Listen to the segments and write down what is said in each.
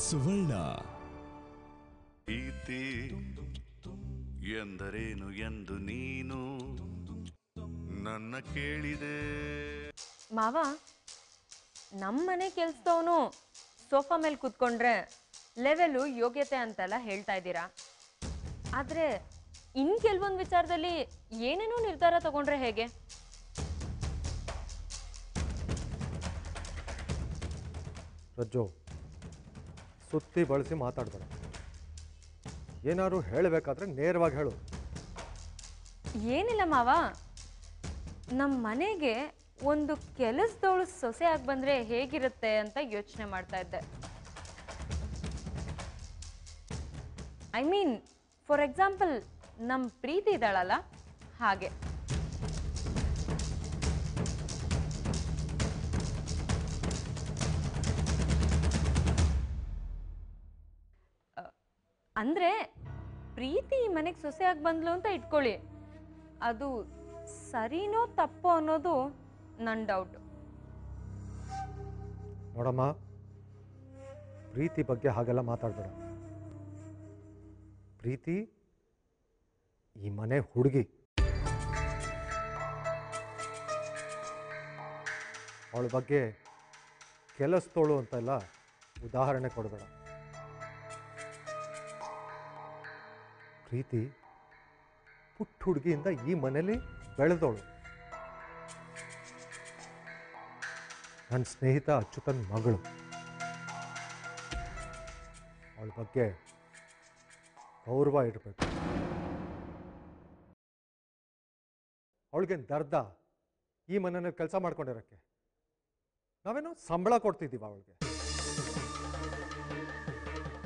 ಸುವರ್ಣ. ಪ್ರೀತಿ ಎಂದರೇನು ಎಂದು ನೀನು ನನ್ನ ಕೇಳಿದೆ. ಮಾವ, ನಮ್ಮನೆ ಕೆಲ್ಸದವನು ಸೋಫಾ ಮೇಲೆ ಕೂತ್ಕೊಂಡ್ರೆ ಲೆವೆಲು ಯೋಗ್ಯತೆ ಅಂತೆಲ್ಲ ಹೇಳ್ತಾ ಇದ್ದೀರಾ. ಆದರೆ ಇನ್ನು ಕೆಲವೊಂದು ವಿಚಾರದಲ್ಲಿ ಏನೇನೋ ನಿರ್ಧಾರ ತಗೊಂಡ್ರೆ ಹೇಗೆ? ರಜ್ಜು, ಸುತ್ತಿ ಬಳಸಿ ಮಾತಾಡ್ಬೇಡ. ಏನಾದ್ರು ಹೇಳಬೇಕಾದ್ರೆ ನೇರವಾಗಿ ಹೇಳು. ಏನಿಲ್ಲ ಮಾವ, ನಮ್ಮ ಮನೆಗೆ ಒಂದು ಕೆಲಸದವಳು ಸೊಸೆ ಆಗಿ ಬಂದರೆ ಹೇಗಿರುತ್ತೆ ಅಂತ ಯೋಚನೆ ಮಾಡ್ತಾ ಇದ್ದೆ. ಐ ಮೀನ್, ಫಾರ್ ಎಕ್ಸಾಂಪಲ್, ನಮ್ಮ ಪ್ರೀತಿ ಇದ್ದಾಳಲ್ಲ, ಹಾಗೆ. ಅಂದರೆ ಪ್ರೀತಿ ಮನೆಗೆ ಸೊಸೆಯಾಗಿ ಬಂದ್ಲು ಅಂತ ಇಟ್ಕೊಳ್ಳಿ, ಅದು ಸರಿನೋ ತಪ್ಪೋ ಅನ್ನೋದು ನನ್ನ ಡೌಟ್. ನೋಡಮ್ಮ, ಪ್ರೀತಿ ಬಗ್ಗೆ ಹಾಗೆಲ್ಲ ಮಾತಾಡಬೇಡ. ಪ್ರೀತಿ ಈ ಮನೆ ಹುಡುಗಿ. ಅವಳ ಬಗ್ಗೆ ಕೆಲಸದೋಳು ಅಂತೆಲ್ಲ ಉದಾಹರಣೆ ಕೊಡಬೇಡ. ಪ್ರೀತಿ ಪುಟ್ಟ ಹುಡುಗಿಯಿಂದ ಈ ಮನೇಲಿ ಬೆಳೆದವಳು. ನನ್ನ ಸ್ನೇಹಿತ ಅಚ್ಯುತನ್ ಮಗಳು. ಅವಳ ಬಗ್ಗೆ ಗೌರವ ಇರಬೇಕು. ಅವಳಿಗೆ ದರ್ದ ಈ ಮನೆಯಲ್ಲಿ ಕೆಲಸ ಮಾಡ್ಕೊಂಡಿರೋಕ್ಕೆ. ನಾವೇನೋ ಸಂಬಳ ಕೊಡ್ತಿದ್ದೀವ ಅವಳಿಗೆ.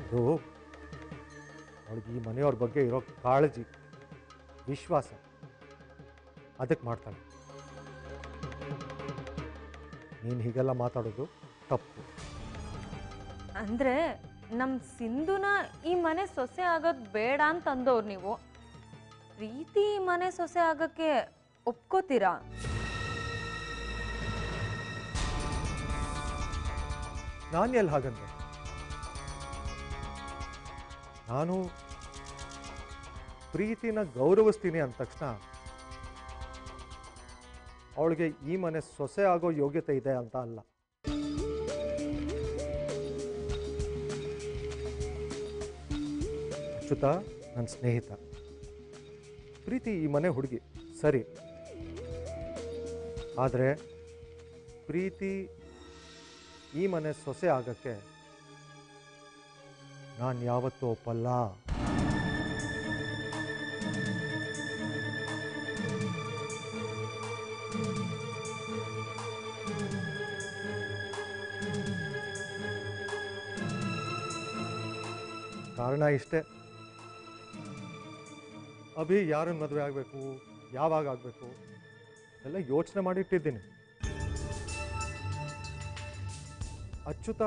ಅದು ಅವಳಿಗೆ ಈ ಮನೆಯವ್ರ ಬಗ್ಗೆ ಇರೋ ಕಾಳಜಿ, ವಿಶ್ವಾಸ, ಅದಕ್ಕೆ ಮಾಡ್ತಾಳೆ. ನೀನು ಹೀಗೆಲ್ಲ ಮಾತಾಡೋದು ತಪ್ಪು. ಅಂದರೆ ನಮ್ಮ ಸಿಂಧುನ ಈ ಮನೆ ಸೊಸೆ ಆಗೋದು ಬೇಡ ಅಂತ ಅಂದವ್ರು ನೀವು. ಪ್ರೀತಿ ಈ ಮನೆ ಸೊಸೆ ಆಗೋಕ್ಕೆ ಒಪ್ಕೋತೀರಾ? ನಾನು ಎಲ್ಲಿ ಹಾಗಂದ್ರೆ? ನಾನು ಪ್ರೀತಿನ ಗೌರವಿಸ್ತೀನಿ ಅಂದ ತಕ್ಷಣ ಅವಳಿಗೆ ಈ ಮನೆ ಸೊಸೆ ಆಗೋ ಯೋಗ್ಯತೆ ಇದೆ ಅಂತ ಅಲ್ಲ. ಅಚ್ಯುತ ನನ್ನ ಸ್ನೇಹಿತ, ಪ್ರೀತಿ ಈ ಮನೆ ಹುಡುಗಿ ಸರಿ. ಆದರೆ ಪ್ರೀತಿ ಈ ಮನೆ ಸೊಸೆ ಆಗಕ್ಕೆ ನಾನು ಯಾವತ್ತೂ ಒಪ್ಪಲ್ಲ. ಕಾರಣ ಇಷ್ಟೇ. ಅಭಿ ಯಾರನ್ನು ಮದುವೆ ಆಗಬೇಕು, ಯಾವಾಗ ಆಗಬೇಕು ಎಲ್ಲ ಯೋಚನೆ ಮಾಡಿಟ್ಟಿದ್ದೀನಿ. ಅಚ್ಯುತ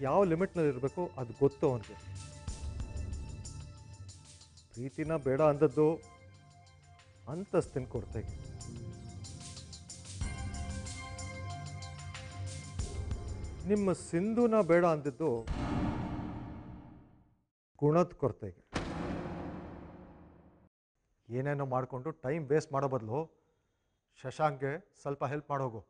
ಯಾವ ಲಿಮಿಟ್ನಲ್ಲಿ ಇರಬೇಕು ಅದು ಗೊತ್ತು ಅವನಿಗೆ. ಪ್ರೀತಿನ ಬೇಡ ಅಂದದ್ದು ಅಂತಸ್ತಿನ ಕೊರತೆಗೆ. ನಿಮ್ಮ ಸಿಂಧುನ ಬೇಡ ಅಂದಿದ್ದು ಗುಣದ ಕೊರತೆಗೆ. ಏನೇನೋ ಮಾಡಿಕೊಂಡು ಟೈಮ್ ವೇಸ್ಟ್ ಮಾಡೋ ಬದಲು ಶಶಾಂಕ್ಗೆ ಸ್ವಲ್ಪ ಹೆಲ್ಪ್ ಮಾಡೋಗು.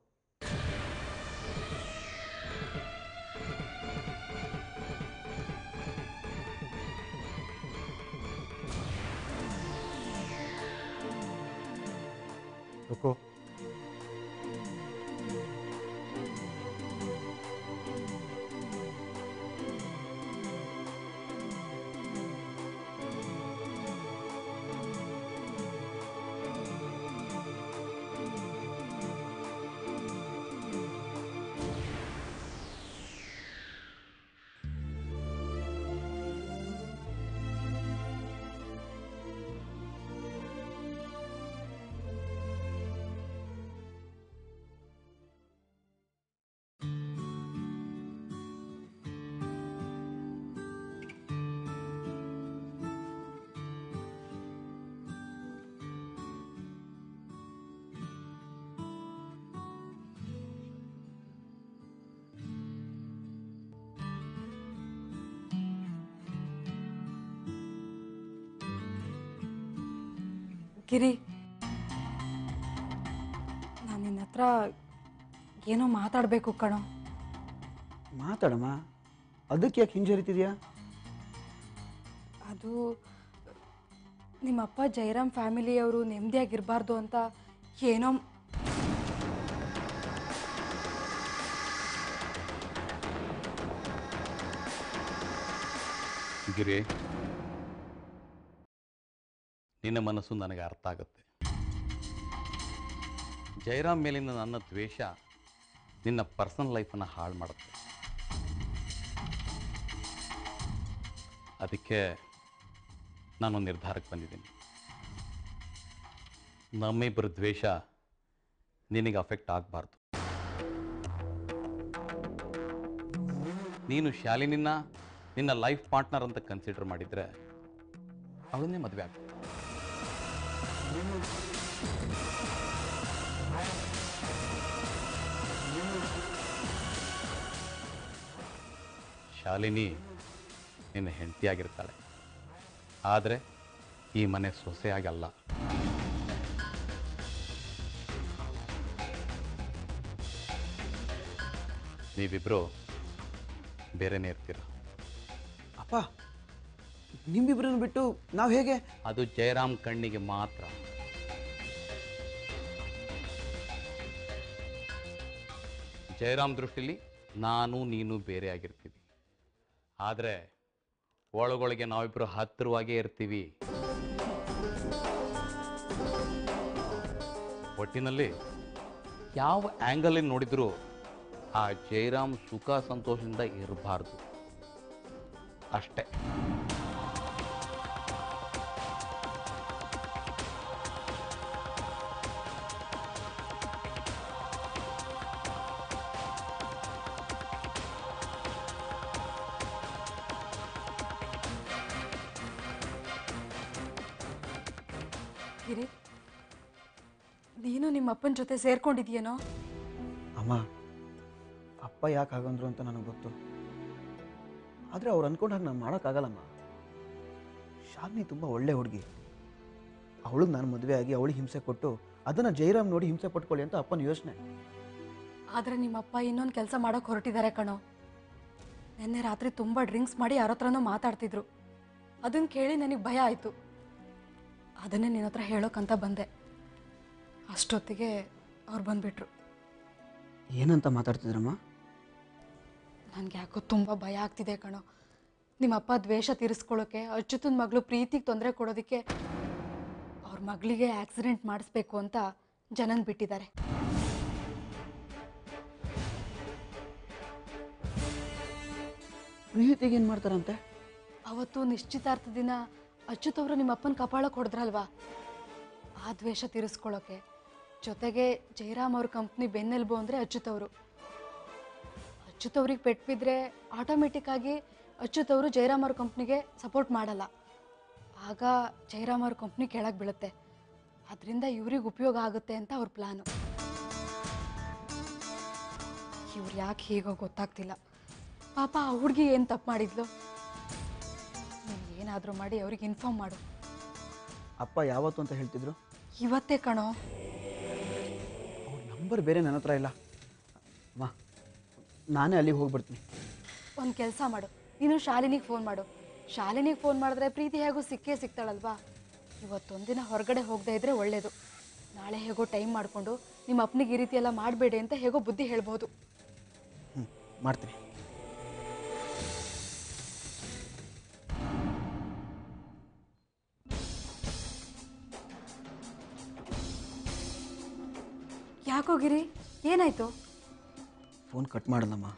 रुको. ಗಿರಿ, ನಾನು ನಿನ್ನ ಹತ್ರ ಏನೋ ಮಾತಾಡಬೇಕು ಕಣೋ. ಮಾತಾಡಮ್ಮ, ಅದಕ್ಕೆ ಯಾಕೆ ಹಿಂಜರಿತಿದ್ಯಾ? ಅದು ನಿಮ್ಮಪ್ಪ ಜಯರಾಮ್ ಫ್ಯಾಮಿಲಿಯವರು ನೆಮ್ಮದಿಯಾಗಿರಬಾರ್ದು ಅಂತ ಏನೋ. ಗಿರಿ, ನಿನ್ನ ಮನಸ್ಸು ನನಗೆ ಅರ್ಥ ಆಗುತ್ತೆ. ಜಯರಾಮ್ ಮೇಲಿನ ನನ್ನ ದ್ವೇಷ ನಿನ್ನ ಪರ್ಸನಲ್ ಲೈಫನ್ನು ಹಾಳು ಮಾಡುತ್ತೆ. ಅದಕ್ಕೆ ನಾನು ನಿರ್ಧಾರಕ್ಕೆ ಬಂದಿದ್ದೀನಿ. ನಮ್ಮಿಬ್ಬರ ದ್ವೇಷ ನಿನಗೆ ಅಫೆಕ್ಟ್ ಆಗಬಾರ್ದು. ನೀನು ಶಾಲಿನಿನ ನಿನ್ನ ಲೈಫ್ ಪಾರ್ಟ್ನರ್ ಅಂತ ಕನ್ಸಿಡರ್ ಮಾಡಿದರೆ ಅವಳನ್ನೇ ಮದುವೆ ಆಗ್ತದೆ. ಶಾಲಿನಿ ನಿನ್ನ ಹೆಂಡತಿಯಾಗಿರ್ತಾಳೆ, ಆದರೆ ಈ ಮನೆ ಸೊಸೆಯಾಗಲ್ಲ. ನೀವಿಬ್ಬರು ಬೇರೆನೇ ಇರ್ತೀರ. ಅಪ್ಪ, ನಿಮ್ಮಿಬ್ಬರನ್ನು ಬಿಟ್ಟು ನಾವು ಹೇಗೆ? ಅದು ಜಯರಾಮ್ ಕಣ್ಣಿಗೆ ಮಾತ್ರ. ಜಯರಾಮ್ ದೃಷ್ಟಿಲಿ ನಾನು ನೀನು ಬೇರೆ ಆಗಿರ್ತೀವಿ, ಆದರೆ ಒಳಗೊಳಗೆ ನಾವಿಬ್ಬರು ಹತ್ತಿರವಾಗೇ ಇರ್ತೀವಿ. ಒಟ್ಟಿನಲ್ಲಿ ಯಾವ ಆ್ಯಂಗಲ್ ನೋಡಿದರೂ ಆ ಜಯರಾಮ್ ಸುಖ ಸಂತೋಷದಿಂದ ಇರಬಾರ್ದು ಅಷ್ಟೇ. ಗಿರಿ, ನೀನು ನಿಮ್ಮ ಅಪ್ಪನ ಜೊತೆ ಸೇರ್ಕೊಂಡಿದ್ಯೇನೋ? ಅಮ್ಮ, ಅಪ್ಪ ಯಾಕೆ ಹಾಗಂದ್ರು ಅಂತ ನನಗೆ ಗೊತ್ತು. ಆದರೆ ಅವ್ರು ಅಂದ್ಕೊಂಡು ಹಾಗೆ ನಾನು ಮಾಡೋಕ್ಕಾಗಲ್ಲಮ್ಮ. ಶಾಲಿನಿ ತುಂಬ ಒಳ್ಳೆ ಹುಡುಗಿ. ಅವಳಿಗೆ ನಾನು ಮದುವೆ ಆಗಿ ಅವಳಿಗೆ ಹಿಂಸೆ ಕೊಟ್ಟು ಅದನ್ನು ಜಯರಾಮ್ ನೋಡಿ ಹಿಂಸೆ ಪಟ್ಕೊಳ್ಳಿ ಅಂತ ಅಪ್ಪನ ಯೋಚನೆ. ಆದರೆ ನಿಮ್ಮಪ್ಪ ಇನ್ನೊಂದು ಕೆಲಸ ಮಾಡೋಕೆ ಹೊರಟಿದ್ದಾರೆ ಕಣೋ. ನಿನ್ನೆ ರಾತ್ರಿ ತುಂಬ ಡ್ರಿಂಕ್ಸ್ ಮಾಡಿ ಯಾರ ಹತ್ರನೋ ಮಾತಾಡ್ತಿದ್ರು. ಅದನ್ನು ಕೇಳಿ ನನಗೆ ಭಯ ಆಯಿತು. ಅದನ್ನೇ ನಿನ್ನ ಹತ್ರ ಹೇಳೋಕ್ಕಂತ ಬಂದೆ. ಅಷ್ಟೊತ್ತಿಗೆ ಅವ್ರು ಬಂದುಬಿಟ್ರು. ಏನಂತ ಮಾತಾಡ್ತಿದ್ರಮ್ಮ? ನನಗೆ ಯಾಕೋ ತುಂಬ ಭಯ ಆಗ್ತಿದೆ ಕಣೋ. ನಿಮ್ಮಪ್ಪ ದ್ವೇಷ ತೀರಿಸ್ಕೊಳ್ಳೋಕ್ಕೆ ಅಚ್ಯುತನ ಮಗಳು ಪ್ರೀತಿಗೆ ತೊಂದರೆ ಕೊಡೋದಕ್ಕೆ ಅವ್ರ ಮಗಳಿಗೆ ಆಕ್ಸಿಡೆಂಟ್ ಮಾಡಿಸ್ಬೇಕು ಅಂತ ಜನನ್ ಬಿಟ್ಟಿದ್ದಾರೆ. ಪ್ರೀತಿಗೆ ಏನು ಮಾಡ್ತಾರಂತೆ? ಅವತ್ತು ನಿಶ್ಚಿತಾರ್ಥ ದಿನ ಅಚ್ಯುತ್ ಅವರು ನಿಮ್ಮಪ್ಪನ ಕಪಾಳಕ್ಕೆ ಹೊಡೆದ್ರಲ್ವಾ, ಆ ದ್ವೇಷ ತೀರಿಸ್ಕೊಳ್ಳೋಕೆ. ಜೊತೆಗೆ ಜಯರಾಮ್ ಅವ್ರ ಕಂಪ್ನಿ ಬೆನ್ನೆಲುಬು ಅಂದರೆ ಅಚ್ಯುತ್ ಅವರು. ಅಚ್ಯುತ್ ಅವ್ರಿಗೆ ಪೆಟ್ಟು ಬಿದ್ದರೆ ಆಟೋಮೆಟಿಕ್ಕಾಗಿ ಅಚ್ಯುತ್ ಅವರು ಜಯರಾಮ್ ಅವ್ರ ಕಂಪ್ನಿಗೆ ಸಪೋರ್ಟ್ ಮಾಡಲ್ಲ. ಆಗ ಜಯರಾಮ್ ಅವ್ರ ಕಂಪ್ನಿ ಕೆಳಗೆ ಬೀಳುತ್ತೆ. ಅದರಿಂದ ಇವ್ರಿಗೆ ಉಪಯೋಗ ಆಗುತ್ತೆ ಅಂತ ಅವ್ರ ಪ್ಲ್ಯಾನು. ಇವ್ರು ಯಾಕೆ ಹೀಗೋ ಗೊತ್ತಾಗ್ತಿಲ್ಲ. ಪಾಪ ಆ ಹುಡುಗಿ ಏನು ತಪ್ಪು ಮಾಡಿದ್ಲು? ನೀನು ಏನಾದರೂ ಮಾಡಿ ಅವ್ರಿಗೆ ಇನ್ಫಾರ್ಮ್ ಮಾಡು. ಅಪ್ಪ ಯಾವತ್ತು ಅಂತ ಹೇಳ್ತಿದ್ರು? ಇವತ್ತೇ ಕಣೋ. ಅವ್ರ ನಂಬರ್ ಬೇರೆ ನನ್ನ ಹತ್ರ ಇಲ್ಲ. ಅಮ್ಮ, ನಾನೇ ಅಲ್ಲಿಗೆ ಹೋಗ್ಬಿಡ್ತೀನಿ. ಒಂದು ಕೆಲಸ ಮಾಡು, ನೀನು ಶಾಲಿನಿಗೆ ಫೋನ್ ಮಾಡು. ಶಾಲಿನಿಗೆ ಫೋನ್ ಮಾಡಿದ್ರೆ ಪ್ರೀತಿ ಹೇಗೋ ಸಿಕ್ಕೇ ಸಿಗ್ತಾಳಲ್ವಾ. ಇವತ್ತೊಂದಿನ ಹೊರಗಡೆ ಹೋಗದೆ ಇದ್ದರೆ ಒಳ್ಳೆಯದು. ನಾಳೆ ಹೇಗೋ ಟೈಮ್ ಮಾಡಿಕೊಂಡು ನಿಮ್ಮ ಅಪ್ಪನಿಗೆ ಈ ರೀತಿ ಎಲ್ಲ ಮಾಡಬೇಡಿ ಅಂತ ಹೇಗೋ ಬುದ್ಧಿ ಹೇಳ್ಬೋದು. ಮಾಡ್ತೀನಿ. ಯಾಕೋ ಗಿರಿ, ಏನಾಯ್ತು? ಫೋನ್ ಕಟ್ ಮಾಡಲ್ಲಮ್ಮ.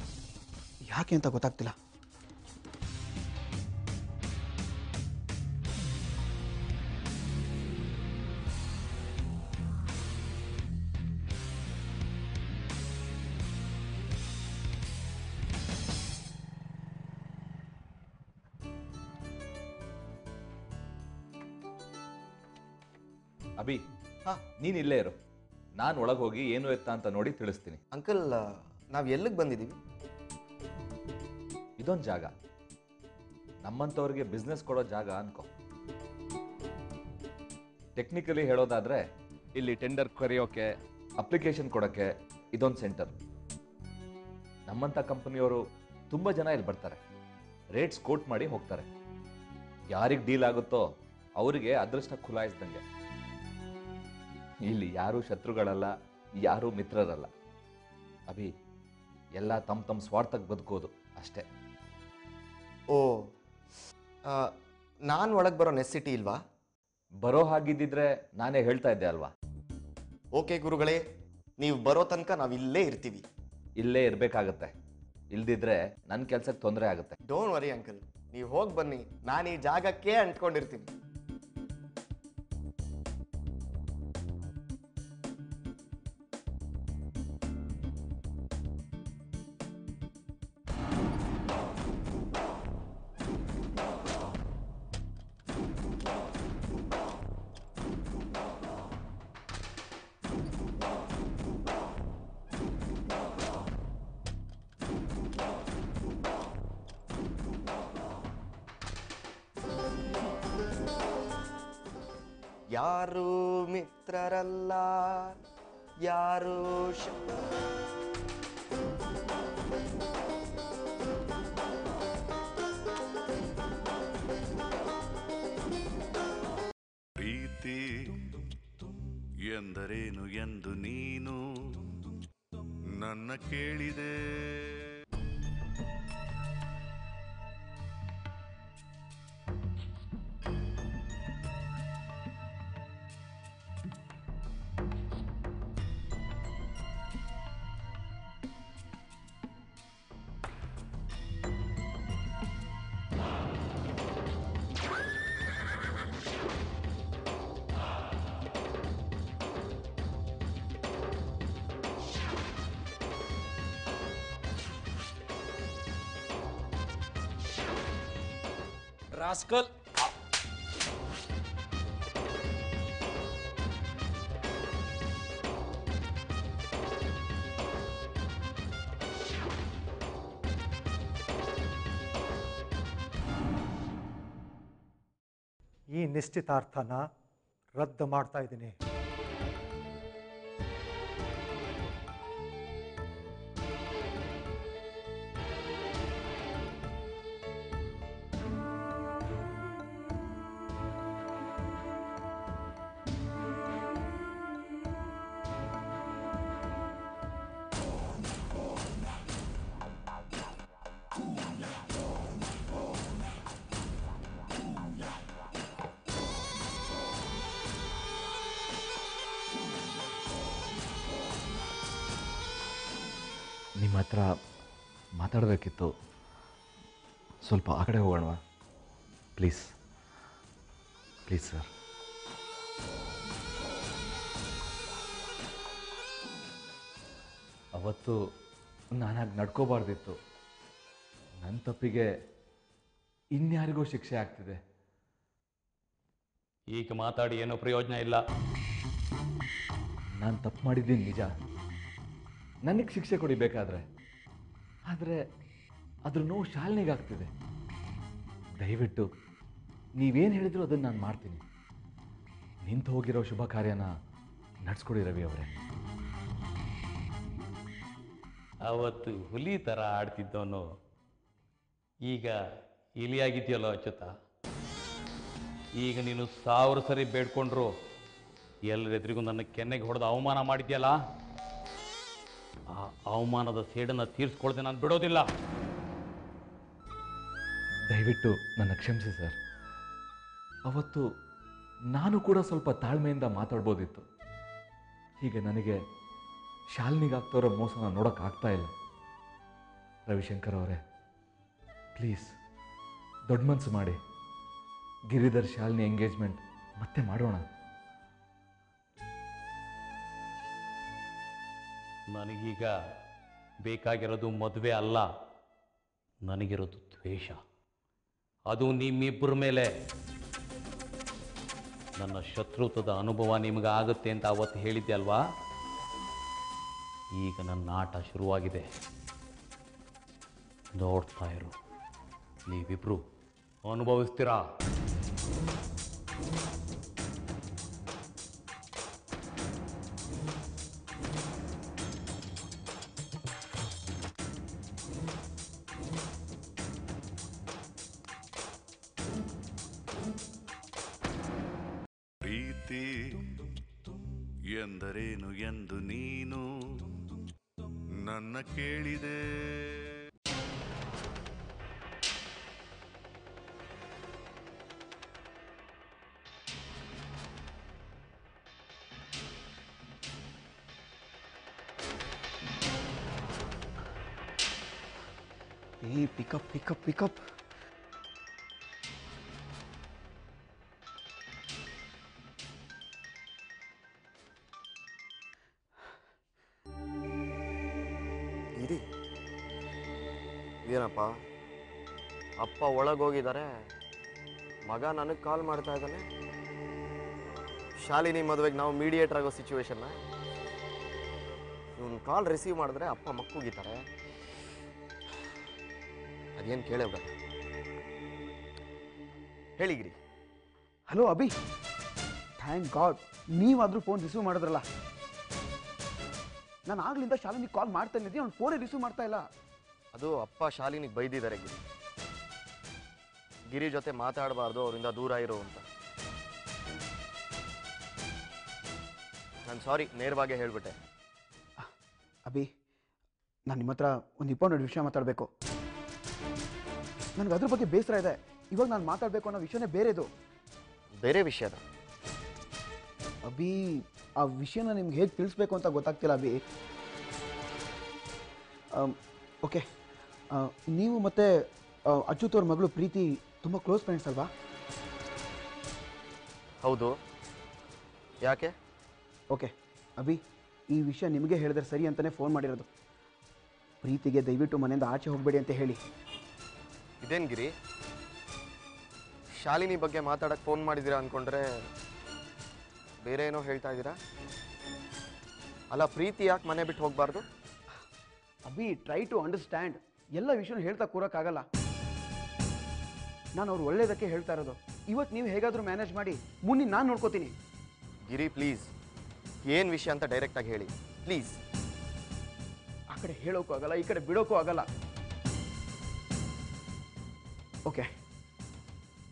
ಯಾಕೆ ಅಂತ ಗೊತ್ತಾಗ್ತಿಲ್ಲ. ಅಭಿ, ನೀನು ಇಲ್ಲೇ ಇರು. ನಾನು ಒಳಗೆ ಹೋಗಿ ಏನು ಎತ್ತ ಅಂತ ನೋಡಿ ತಿಳಿಸ್ತೀನಿ. ಅಂಕಲ್, ನಾವು ಎಲ್ಲಿಗೆ ಬಂದಿದ್ದೀವಿ? ಇದೊಂದು ಜಾಗ, ನಮ್ಮಂಥವ್ರಿಗೆ ಬಿಸ್ನೆಸ್ ಕೊಡೋ ಜಾಗ ಅನ್ಕೋ. ಟೆಕ್ನಿಕಲಿ ಹೇಳೋದಾದ್ರೆ ಇಲ್ಲಿ ಟೆಂಡರ್ ಕರೆಯೋಕೆ, ಅಪ್ಲಿಕೇಶನ್ ಕೊಡೋಕ್ಕೆ ಇದೊಂದು ಸೆಂಟರ್. ನಮ್ಮಂಥ ಕಂಪನಿಯವರು ತುಂಬ ಜನ ಇಲ್ಲಿ ಬರ್ತಾರೆ, ರೇಟ್ಸ್ ಕೋಟ್ ಮಾಡಿ ಹೋಗ್ತಾರೆ. ಯಾರಿಗೆ ಡೀಲ್ ಆಗುತ್ತೋ ಅವರಿಗೆ ಅದೃಷ್ಟ ಖುಲಾಯಿಸ್ದಂಗೆ. ಇಲ್ಲಿ ಯಾರೂ ಶತ್ರುಗಳಲ್ಲ, ಯಾರೂ ಮಿತ್ರರಲ್ಲ. ಅಭಿ, ಎಲ್ಲ ತಮ್ಮ ತಮ್ಮ ಸ್ವಾರ್ಥಕ್ಕೆ ಬದುಕೋದು ಅಷ್ಟೇ. ಓ, ನಾನು ಒಳಗೆ ಬರೋ ನೆಸಿಟಿ ಇಲ್ವಾ? ಬರೋ ಹಾಗಿದ್ದಿದ್ರೆ ನಾನೇ ಹೇಳ್ತಾ ಇದ್ದೆ ಅಲ್ವಾ? ಓಕೆ ಗುರುಗಳೇ, ನೀವು ಬರೋ ತನಕ ನಾವು ಇಲ್ಲೇ ಇರ್ತೀವಿ. ಇಲ್ಲೇ ಇರಬೇಕಾಗತ್ತೆ, ಇಲ್ದಿದ್ರೆ ನನ್ನ ಕೆಲಸಕ್ಕೆ ತೊಂದರೆ ಆಗುತ್ತೆ. ಡೋಂಟ್ ವರಿ ಅಂಕಲ್, ನೀವು ಹೋಗಿ ಬನ್ನಿ, ನಾನು ಈ ಜಾಗಕ್ಕೆ ಅಂಟ್ಕೊಂಡಿರ್ತೀನಿ. ಯಾರು ಮಿತ್ರರಲ್ಲ, ಯಾರು ಪ್ರೀತಿ ಎಂದರೇನು ಎಂದು ನೀನು ನನ್ನ ಕೇಳಿದೆ. ರಾಸ್ಕಲ್, ಈ ನಿಶ್ಚಿತಾರ್ಥನ ರದ್ದು ಮಾಡ್ತಾ ಇದ್ದೀನಿ. ನಿಮ್ಮ ಹತ್ರ ಮಾತಾಡಬೇಕಿತ್ತು, ಸ್ವಲ್ಪ ಆ ಕಡೆ ಹೋಗೋಣವಾ? Please please sir. ಅವತ್ತು ನಾನಾಗಿ ನಡ್ಕೋಬಾರ್ದಿತ್ತು. ನನ್ನ ತಪ್ಪಿಗೆ ಇನ್ಯಾರಿಗೂ ಶಿಕ್ಷೆ ಆಗ್ತಿದೆ. ಈಗ ಮಾತಾಡಿ ಏನೂ ಪ್ರಯೋಜನ ಇಲ್ಲ. ನಾನು ತಪ್ಪು ಮಾಡಿದ್ದೀನಿ ನಿಜ, ನನಗೆ ಶಿಕ್ಷೆ ಕೊಡಿಬೇಕಾದ್ರೆ. ಆದರೆ ಅದ್ರ ನೋವು ಶಾಲಿನಿಗಾಗ್ತಿದೆ. ದಯವಿಟ್ಟು ನೀವೇನು ಹೇಳಿದ್ರು ಅದನ್ನು ನಾನು ಮಾಡ್ತೀನಿ. ನಿಂತು ಹೋಗಿರೋ ಶುಭ ಕಾರ್ಯನ ನಡೆಸ್ಕೊಡಿ ರವಿ ಅವರೇ. ಅವತ್ತು ಹುಲಿ ಥರ ಆಡ್ತಿದ್ದವನು ಈಗ ಇಲಿಯಾಗಿದೆಯಲ್ಲೋ ಅಚ್ಯುತ. ಈಗ ನೀನು 1000 ಸರಿ ಬೇಡ್ಕೊಂಡ್ರು ಎಲ್ಲರೆದುರಿಗೂ ನನ್ನ ಕೆನ್ನೆಗೆ ಹೊಡೆದು ಅವಮಾನ ಮಾಡಿದ್ಯಲ್ಲ, ಆ ಅವಮಾನದ ಸೇಡನ್ನು ತೀರಿಸ್ಕೊಳ್ದೆ ನಾನು ಬಿಡೋದಿಲ್ಲ. ದಯವಿಟ್ಟು ನನ್ನ ಕ್ಷಮಿಸಿ ಸರ್. ಅವತ್ತು ನಾನು ಕೂಡ ಸ್ವಲ್ಪ ತಾಳ್ಮೆಯಿಂದ ಮಾತಾಡ್ಬೋದಿತ್ತು. ಹೀಗೆ ನನಗೆ ಶಾಲಿನಿಗಾಗ್ತಾರೋ ಮೋಸನ ನೋಡೋಕ್ಕಾಗ್ತಾ ಇಲ್ಲ. ರವಿಶಂಕರ್ ಅವರೇ, ಪ್ಲೀಸ್ ದೊಡ್ಡ ಮನಸ್ಸು ಮಾಡಿ ಗಿರಿಧರ್ ಶಾಲಿನಿ ಎಂಗೇಜ್ಮೆಂಟ್ ಮತ್ತೆ ಮಾಡೋಣ. ನನಗೀಗ ಬೇಕಾಗಿರೋದು ಮದುವೆ ಅಲ್ಲ, ನನಗಿರೋದು ದ್ವೇಷ. ಅದು ನಿಮ್ಮಿಬ್ಬರ ಮೇಲೆ. ನನ್ನ ಶತ್ರುತ್ವದ ಅನುಭವ ನಿಮಗೆ ಆಗುತ್ತೆ ಅಂತ ಅವತ್ತು ಹೇಳಿದ್ದೆ ಅಲ್ವಾ? ಈಗ ನನ್ನ ಆಟ ಶುರುವಾಗಿದೆ. ನೋಡ್ತಾ ಇರು, ನೀವಿಬ್ರು ಅನುಭವಿಸ್ತೀರಾ. ಪ್ರೀತಿ ಎಂದರೇನು ಎಂದು ನೀನು ನನ್ನ ಕೇಳಿದೆ. ಏ ಪಿಕಪ್ ಪಿಕಪ್ ಪಿಕಪ್. ಗಿರಿ, ಏನಪ್ಪ ಅಪ್ಪ ಒಳಗೋಗಿದ್ದಾರೆ, ಮಗ ನನಗೆ ಕಾಲ್ ಮಾಡ್ತಾ ಇದ್ದಾನೆ. ಶಾಲಿನಿ ಮದುವೆಗೆ ನಾವು ಮೀಡಿಯೇಟರ್ ಆಗೋ ಸಿಚುವೇಶನ್ನ. ಇವನು ಕಾಲ್ ರಿಸೀವ್ ಮಾಡಿದ್ರೆ ಅಪ್ಪ ಮಕ್ಕೂಗಿತಾರೆ. ಅದೇನು ಕೇಳಬೇಡ. ಹೇಳಿ Giri. Hello Abhi, thank God ನೀವಾದರೂ ಫೋನ್ ರಿಸೀವ್ ಮಾಡಿದ್ರಲ್ಲ. ನಾನು ಆಗ್ಲಿಂದ ಶಾಲಿನಿಗೆ ಕಾಲ್ ಮಾಡ್ತಾ ಇದ್ದೀನಿ, ಅವ್ನು ಫೋನೇ ರಿಸೀವ್ ಮಾಡ್ತಾ ಇಲ್ಲ. ಅದು ಅಪ್ಪ ಶಾಲಿನಿಗೆ ಬೈದಿದ್ದಾರೆ ಗಿರಿ. ಗಿರಿ ಜೊತೆ ಮಾತಾಡಬಾರ್ದು, ಅವರಿಂದ ದೂರ ಇರೋ ಅಂತ. ನಾನು ಸಾರಿ, ನೇರವಾಗಿ ಹೇಳ್ಬಿಟ್ಟೆ. ಅಭಿ, ನಾನು ನಿಮ್ಮ ಹತ್ರ ಒಂದು ಇಂಪಾರ್ಟೆಂಟ್ ವಿಷಯ ಮಾತಾಡಬೇಕು. ನನಗೆ ಅದ್ರ ಬಗ್ಗೆ ಬೇಸರ ಇದೆ. ಇವಾಗ ನಾನು ಮಾತಾಡಬೇಕು ಅನ್ನೋ ವಿಷಯನೇ ಬೇರೆದು. ಬೇರೆ ವಿಷಯದ? ಅಭಿ, ಆ ವಿಷಯನ ನಿಮ್ಗೆ ಹೇಗೆ ತಿಳಿಸ್ಬೇಕು ಅಂತ ಗೊತ್ತಾಗ್ತಿಲ್ಲ ಅಭಿ. ಓಕೆ, ನೀವು ಮತ್ತು ಅಚ್ಯುತ್ ಅವ್ರ ಮಗಳು ಪ್ರೀತಿ ತುಂಬ ಕ್ಲೋಸ್ ಫ್ರೆಂಡ್ಸ್ ಅಲ್ವಾ? ಹೌದು. ಯಾಕೆ? ಓಕೆ ಅಭಿ, ಈ ವಿಷಯ ನಿಮಗೆ ಹೇಳಿದ್ರೆ ಸರಿ ಅಂತಲೇ ಫೋನ್ ಮಾಡಿರೋದು. ಪ್ರೀತಿಗೆ ದಯವಿಟ್ಟು ಮನೆಯಿಂದ ಆಚೆ ಹೋಗಬೇಡಿ ಅಂತ ಹೇಳಿ. ಇದೇನು ಗಿರಿ, ಶಾಲಿನಿ ಬಗ್ಗೆ ಮಾತಾಡಕ್ಕೆ ಫೋನ್ ಮಾಡಿದ್ದೀರಾ ಅಂದ್ಕೊಂಡ್ರೆ ಬೇರೆ ಏನೋ ಹೇಳ್ತಾ ಇದ್ದೀರಾ. ಅಲ್ಲ, ಪ್ರೀತಿ ಯಾಕೆ ಮನೆ ಬಿಟ್ಟು ಹೋಗಬಾರ್ದು? Abhi, try to understand. ಎಲ್ಲ ವಿಷಯನೂ ಹೇಳ್ತಾ ಕೂರೋಕ್ಕಾಗಲ್ಲ. ನಾನು ಅವ್ರು ಒಳ್ಳೇದಕ್ಕೆ ಹೇಳ್ತಾ ಇರೋದು. ಇವತ್ತು ನೀವು ಹೇಗಾದರೂ ಮ್ಯಾನೇಜ್ ಮಾಡಿ, ಮುಂದೆ ನಾನು ನೋಡ್ಕೋತೀನಿ. ಗಿರಿ ಪ್ಲೀಸ್, ಏನು ವಿಷಯ ಅಂತ ಡೈರೆಕ್ಟಾಗಿ ಹೇಳಿ ಪ್ಲೀಸ್. ಆ ಕಡೆ ಹೇಳೋಕ್ಕೂ ಆಗಲ್ಲ, ಈ ಕಡೆ ಬಿಡೋಕ್ಕೂ ಆಗಲ್ಲ. ಓಕೆ,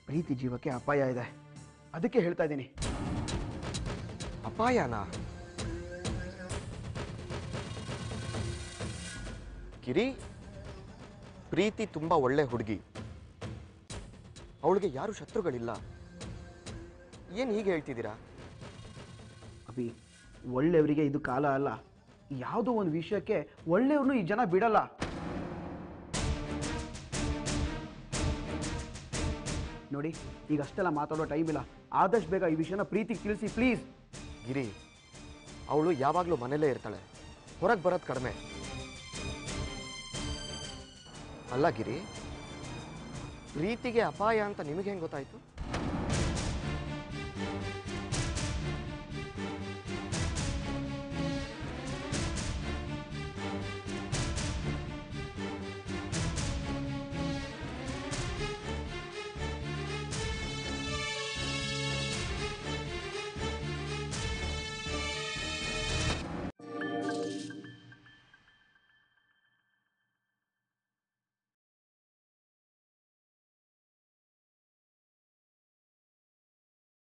ಪ್ರೀತಿ ಜೀವಕ್ಕೆ ಅಪಾಯ ಇದೆ, ಅದಕ್ಕೆ ಹೇಳ್ತಾ ಇದ್ದೀನಿ. ಅಪಾಯನಾ? ಗಿರಿ, ಪ್ರೀತಿ ತುಂಬ ಒಳ್ಳೆ ಹುಡುಗಿ, ಅವಳಿಗೆ ಯಾರು ಶತ್ರುಗಳಿಲ್ಲ. ಏನು ಹೀಗೆ ಹೇಳ್ತಿದ್ದೀರಾ? ಅಭಿ, ಒಳ್ಳೆಯವರಿಗೆ ಇದು ಕಾಲ ಅಲ್ಲ. ಯಾವುದೋ ಒಂದು ವಿಷಯಕ್ಕೆ ಒಳ್ಳೆಯವ್ರನ್ನೂ ಈ ಜನ ಬಿಡಲ್ಲ. ನೋಡಿ, ಈಗ ಅಷ್ಟೆಲ್ಲ ಮಾತಾಡೋ ಟೈಮ್ ಇಲ್ಲ. ಆದಷ್ಟು ಬೇಗ ಈ ವಿಷಯನ ಪ್ರೀತಿಗೆ ತಿಳಿಸಿ ಪ್ಲೀಸ್. ಗಿರಿ, ಅವಳು ಯಾವಾಗಲೂ ಮನೇಲೇ ಇರ್ತಾಳೆ, ಹೊರಗೆ ಬರೋದು ಕಡಿಮೆ. ಅಲ್ಲ ಗಿರಿ, ಪ್ರೀತಿಗೆ ಅಪಾಯ ಅಂತ ನಿಮಗೆ ಹೆಂಗೆ ಗೊತ್ತಾಯ್ತು?